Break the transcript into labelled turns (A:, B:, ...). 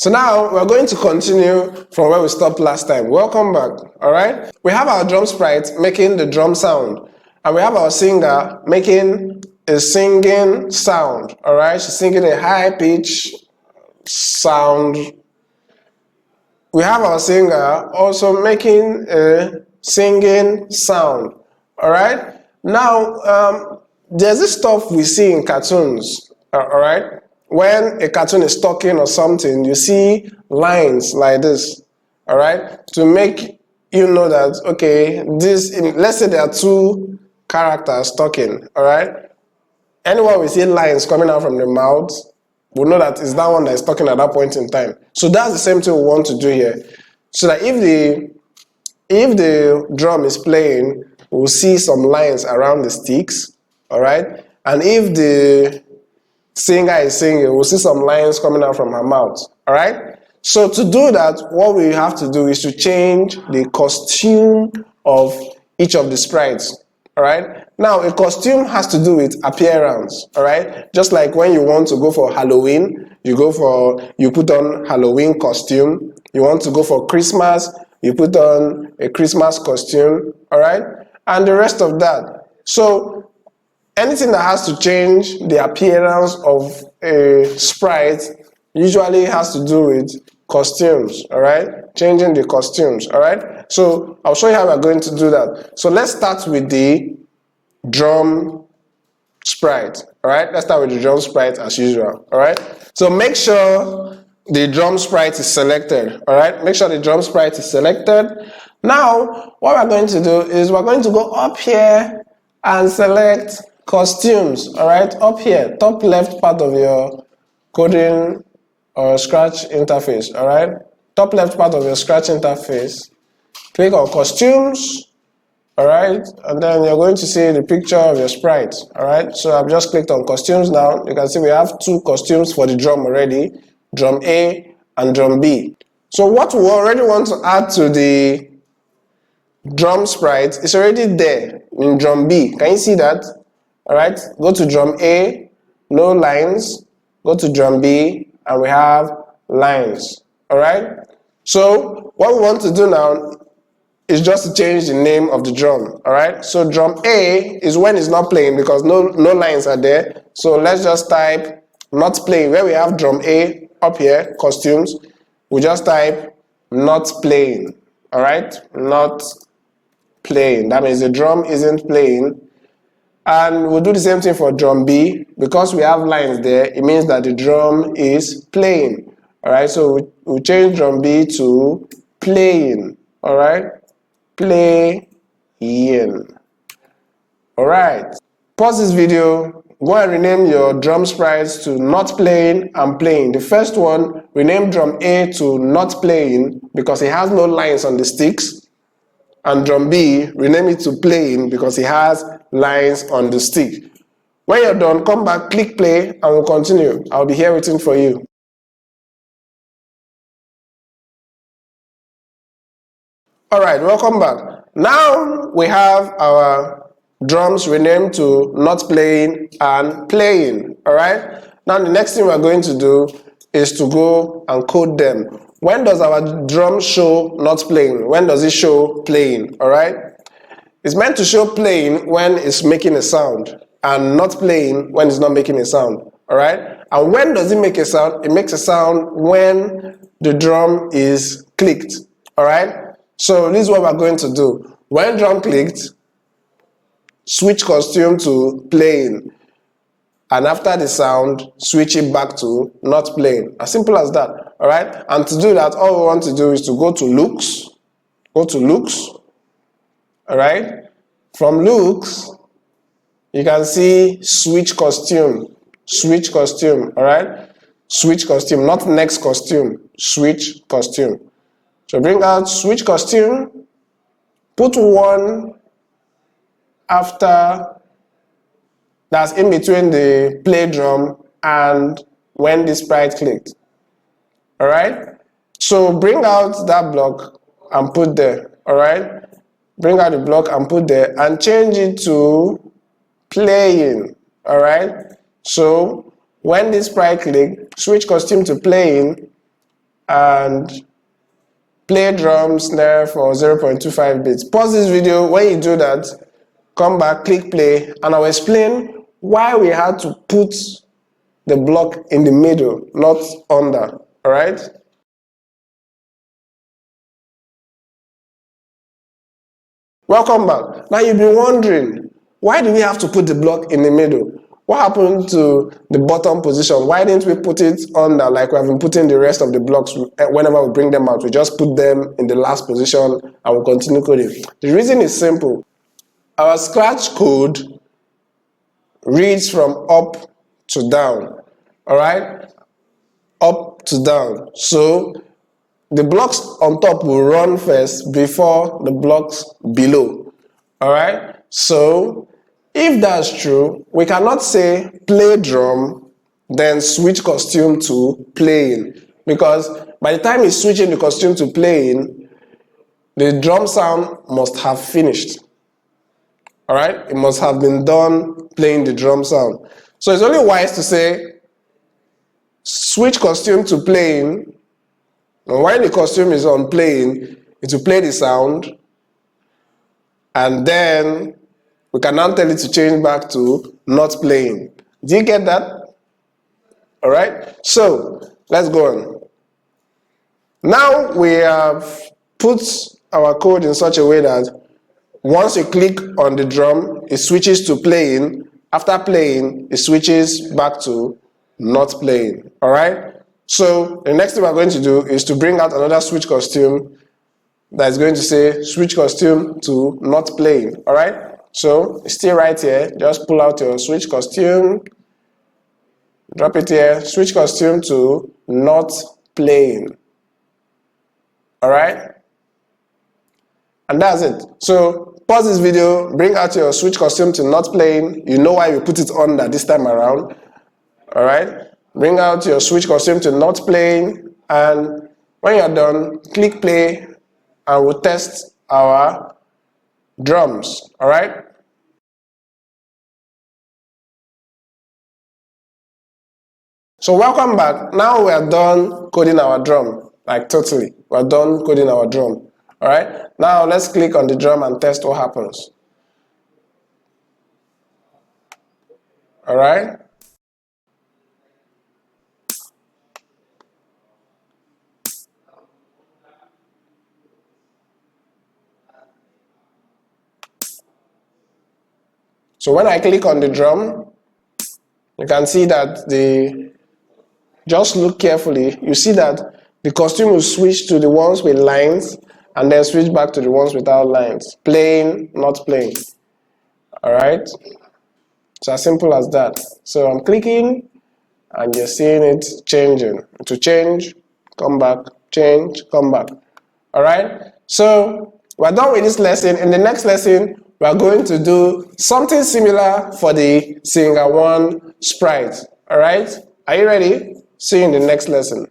A: So now we're going to continue from where we stopped last time. Welcome back. All right. We have our drum sprite making the drum sound, and we have our singer making a singing sound. All right. She's singing a high pitch sound. We have our singer also making a singing sound. All right. Now, there's this stuff we see in cartoons. All right. When a cartoon is talking or something, you see lines like this. All right. To make you know that, okay, let's say there are two characters talking. All right. Anyone we see lines coming out from the mouth, we know that it's that one that is talking at that point in time. So that's the same thing we want to do here. So that if the drum is playing, we'll see some lines around the sticks, all right? And if the singer is singing, we'll see some lines coming out from her mouth, all right? So to do that, what we have to do is to change the costume of each of the sprites, all right? Now, a costume has to do with appearance, all right? Just like when you want to go for Halloween, you put on Halloween costume. You want to go for Christmas, you put on a Christmas costume, all right? And the rest of that. So anything that has to change the appearance of a sprite usually has to do with costumes, all right? Changing the costumes, all right? So I'll show you how we're going to do that. So let's start with the drum sprite, all right? Let's start with the drum sprite as usual, all right? So make sure the drum sprite is selected, all right? Make sure the drum sprite is selected. Now, what we're going to do is we're going to go up here and select costumes, all right? Up here, top left part of your coding or Scratch interface, all right? Top left part of your Scratch interface, click on costumes, all right? And then you're going to see the picture of your sprite, all right? So I've just clicked on costumes now. You can see we have two costumes for the drum already, drum A and drum B. So what we already want to add to the drum sprite is already there in drum B. Can you see that? All right, go to drum A, no lines, go to drum B, and we have lines, all right? So what we want to do now is just to change the name of the drum, all right? So drum A is when it's not playing because no lines are there. So let's just type not playing. Where we have drum A up here, costumes, we just type not playing, all right? Not playing. That means the drum isn't playing. And we'll do the same thing for drum B. Because we have lines there, it means that the drum is playing. All right, so we'll change drum B to playing. All right, playing. All right, pause this video. Go and rename your drum sprites to not playing and playing. The first one, rename drum A to not playing because it has no lines on the sticks. And drum B, rename it to playing because it has lines on the stick. When you're done, come back, click play, and we'll continue. I'll be here waiting for you. All right, welcome back. Now we have our drums renamed to not playing and playing. All right. Now the next thing we're going to do is to go and code them. When does our drum show not playing? When does it show playing? All right. It's meant to show playing when it's making a sound and not playing when it's not making a sound. All right. And when does it make a sound? It makes a sound when the drum is clicked. All right. So this is what we're going to do. When drum clicked, switch costume to playing. And after the sound, switch it back to not playing. As simple as that. All right. And to do that, all we want to do is to go to looks. Go to looks. All right. From looks, you can see switch costume. Switch costume. All right. Switch costume, not next costume. Switch costume. So bring out switch costume. Put one after, that's in between the play drum and when the sprite clicked. All right. So bring out that block and put there. All right. Bring out the block and put there and change it to playing. All right. So when the sprite clicked, switch costume to playing, and play drum snare for 0.25 bits. Pause this video. When you do that, come back, click play, and I'll explain why we had to put the block in the middle, not under. All right? Welcome back. Now you've been wondering, why do we have to put the block in the middle? What happened to the bottom position? Why didn't we put it under like we have been putting the rest of the blocks whenever we bring them out? We just put them in the last position and we'll continue coding. The reason is simple. Our Scratch code reads from up to down. All right? Up to down. So the blocks on top will run first before the blocks below. All right? So if that's true, we cannot say play drum, then switch costume to playing. Because by the time he's switching the costume to playing, the drum sound must have finished. All right? It must have been done playing the drum sound. So it's only wise to say switch costume to playing. And while the costume is on playing, it will play the sound. And then we can now tell it to change back to not playing. Do you get that? All right? So, let's go on. Now we have put our code in such a way that once you click on the drum, it switches to playing. After playing, it switches back to not playing. All right? So, the next thing we're going to do is to bring out another switch costume that is going to say switch costume to not playing. All right? So, stay right here. Just pull out your switch costume, drop it here, switch costume to not playing. All right? And that's it. So, pause this video, bring out your switch costume to not playing. You know why we put it under this time around. All right? Bring out your switch costume to not playing, and when you're done, click play, and we'll test our drums. All right? So welcome back. Now we are done coding our drum, like totally. We're done coding our drum. All right? Now let's click on the drum and test what happens. All right? So when I click on the drum, you can see that just look carefully, you see that the costume will switch to the ones with lines and then switch back to the ones without lines. Playing, not playing. Alright? It's as simple as that. So I'm clicking and you're seeing it changing. To change, come back, change, come back. Alright? So we're done with this lesson. In the next lesson, we are going to do something similar for the Singer 1 sprite. Alright? Are you ready? See you in the next lesson.